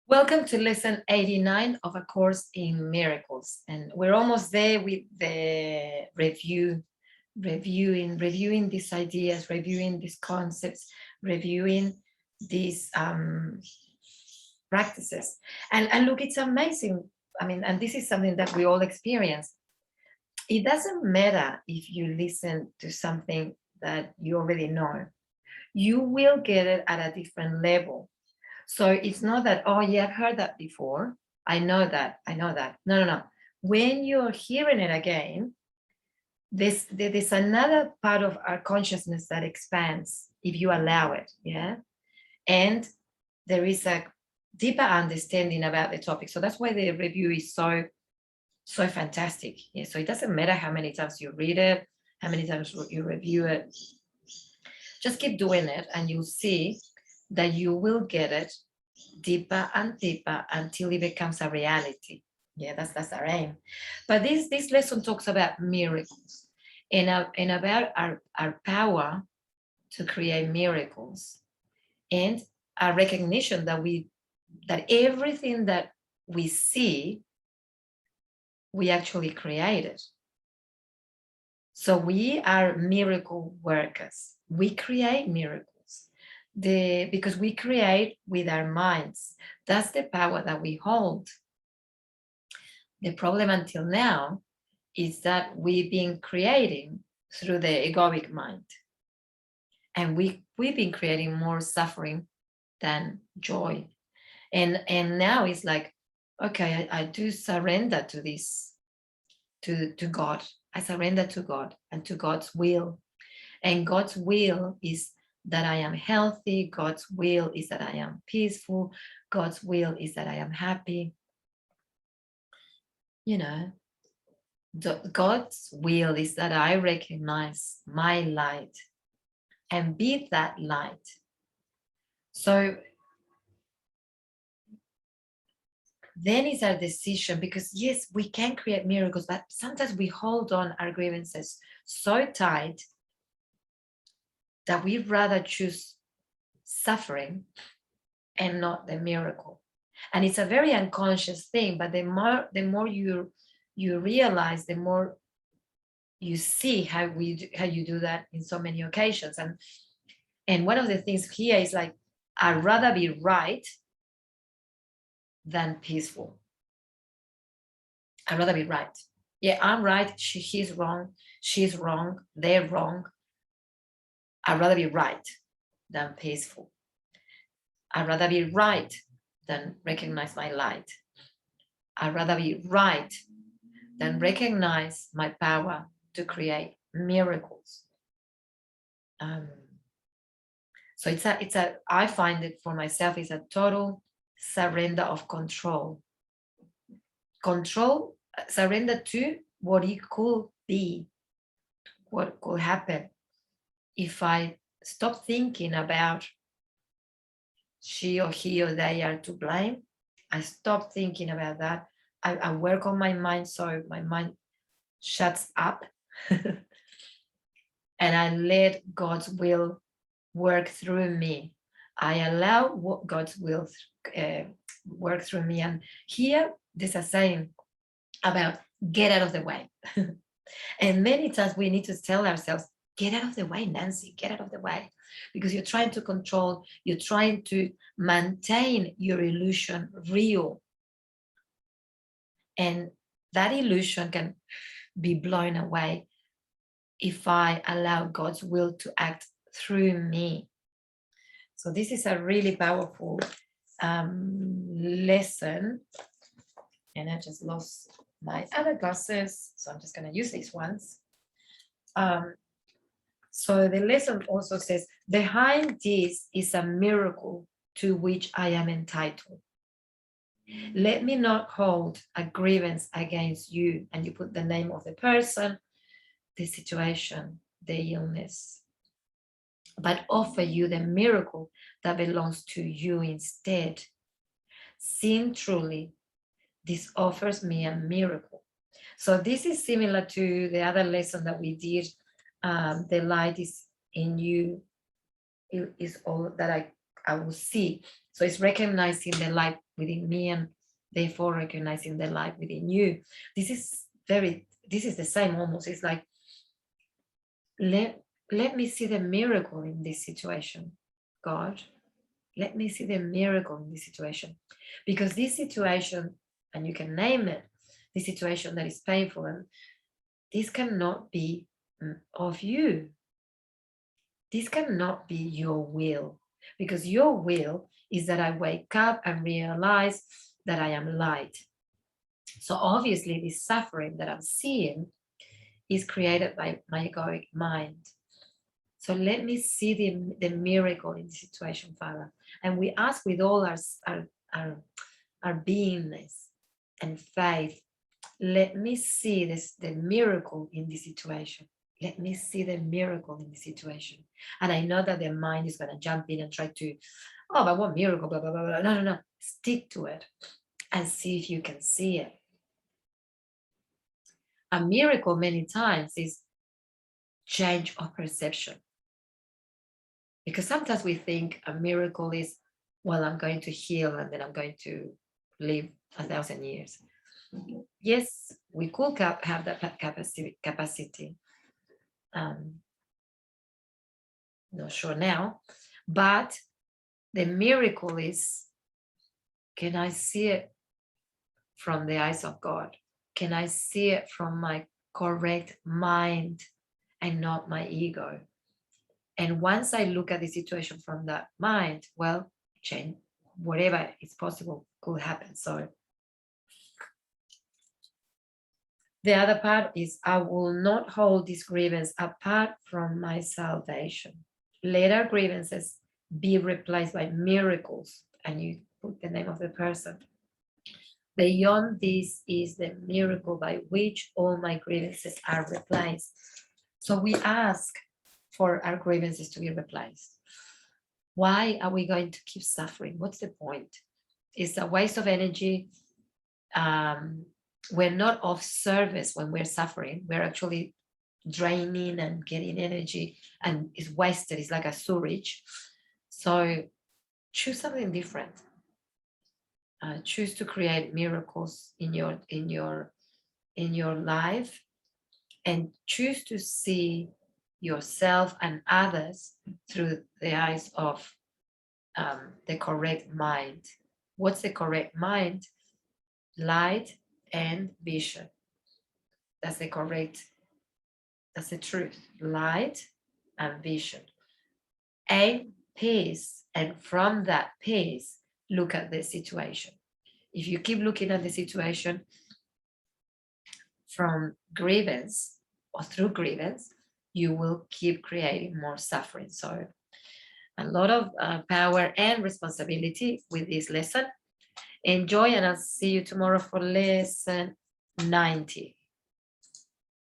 Welcome to lesson 89 of A Course in Miracles. And we're almost there with the reviewing these ideas, reviewing these concepts, reviewing these practices. And look, it's amazing. I mean, and this is something that we all experience. It doesn't matter if you listen to something that you already know, you will get it at a different level. So it's not that, oh yeah, I've heard that before. I know that. No, no, no. When you're hearing it again, there's another part of our consciousness that expands if you allow it. Yeah. And there is a deeper understanding about the topic. So that's why the review is so fantastic. Yeah. So it doesn't matter how many times you read it, how many times you review it. Just keep doing it and you'll see that you will get it deeper and deeper until it becomes a reality. Yeah, that's our aim. But this lesson talks about miracles and about our power to create miracles and a recognition that everything that we see, we actually created. So we are miracle workers. We create miracles. Because we create with our minds. That's the power that we hold. The problem until now is that we've been creating through the egoic mind. And we've been creating more suffering than joy. And now it's like, okay, I do surrender to this, to God. I surrender to God and to God's will. And God's will is that I am healthy. God's will is that I am peaceful. God's will is that I am happy. You know, God's will is that I recognize my light and be that light. So then it's our decision, because yes, we can create miracles, but sometimes we hold on our grievances so tight that we'd rather choose suffering and not the miracle. And it's a very unconscious thing, but the more you realize, the more you see how you do that in so many occasions. And one of the things here is like, I'd rather be right than peaceful. I'd rather be right. Yeah, I'm right. He's wrong. She's wrong. They're wrong. I'd rather be right than peaceful. I'd rather be right than recognize my light. I'd rather be right than recognize my power to create miracles. So I find it for myself is a total surrender of control. Surrender to what it could be, what could happen if I stop thinking about she or he or they are to blame. I stop thinking about that. I work on my mind so my mind shuts up and I let God's will work through me. I allow God's will work through me. And here there's a saying about get out of the way. And many times we need to tell ourselves, get out of the way, Nancy, get out of the way. Because you're trying to control, you're trying to maintain your illusion real. And that illusion can be blown away if I allow God's will to act through me. So this is a really powerful lesson. And I just lost my other glasses, so I'm just going to use these ones. So the lesson also says, behind this is a miracle to which I am entitled. Let me not hold a grievance against you. And you put the name of the person, the situation, the illness, but offer you the miracle that belongs to you instead. Seeing truly, this offers me a miracle. So this is similar to the other lesson that we did. The light is in you, is all that I will see. So it's recognizing the light within me, and therefore recognizing the light within you. This is the same almost. It's like, let me see the miracle in this situation, God. Let me see the miracle in this situation. Because this situation, and you can name it, the situation that is painful, and this cannot be of you. This cannot be your will, because your will is that I wake up and realize that I am light. So obviously this suffering that I'm seeing is created by my egoic mind. So let me see the miracle in the situation, Father. And we ask with all our beingness and faith, let me see the miracle in the situation. Let me see the miracle in the situation. And I know that the mind is going to jump in and try to, oh, but what miracle, blah, blah, blah, blah. No, no, no. Stick to it and see if you can see it. A miracle many times is change of perception. Because sometimes we think a miracle is, well, I'm going to heal and then I'm going to live 1,000 years. Yes, we could have that capacity. Not sure now, but the miracle is, can I see it from the eyes of God? Can I see it from my correct mind and not my ego? And once I look at the situation from that mind, well, change, whatever is possible could happen. So the other part is, I will not hold this grievance apart from my salvation. Let our grievances be replaced by miracles. And you put the name of the person. Beyond this is the miracle by which all my grievances are replaced. So we ask for our grievances to be replaced. Why are we going to keep suffering? What's the point? It's a waste of energy. We're not of service when we're suffering. We're actually draining and getting energy, and it's wasted. It's like a sewage. So choose something different. Choose to create miracles in your life, and choose to see yourself and others through the eyes of the correct mind. What's the correct mind? Light and vision. That's the truth. Light and vision. And peace. And from that peace, look at the situation. If you keep looking at the situation from grievance or through grievance, you will keep creating more suffering. So a lot of power and responsibility with this lesson. Enjoy, and I'll see you tomorrow for lesson 90.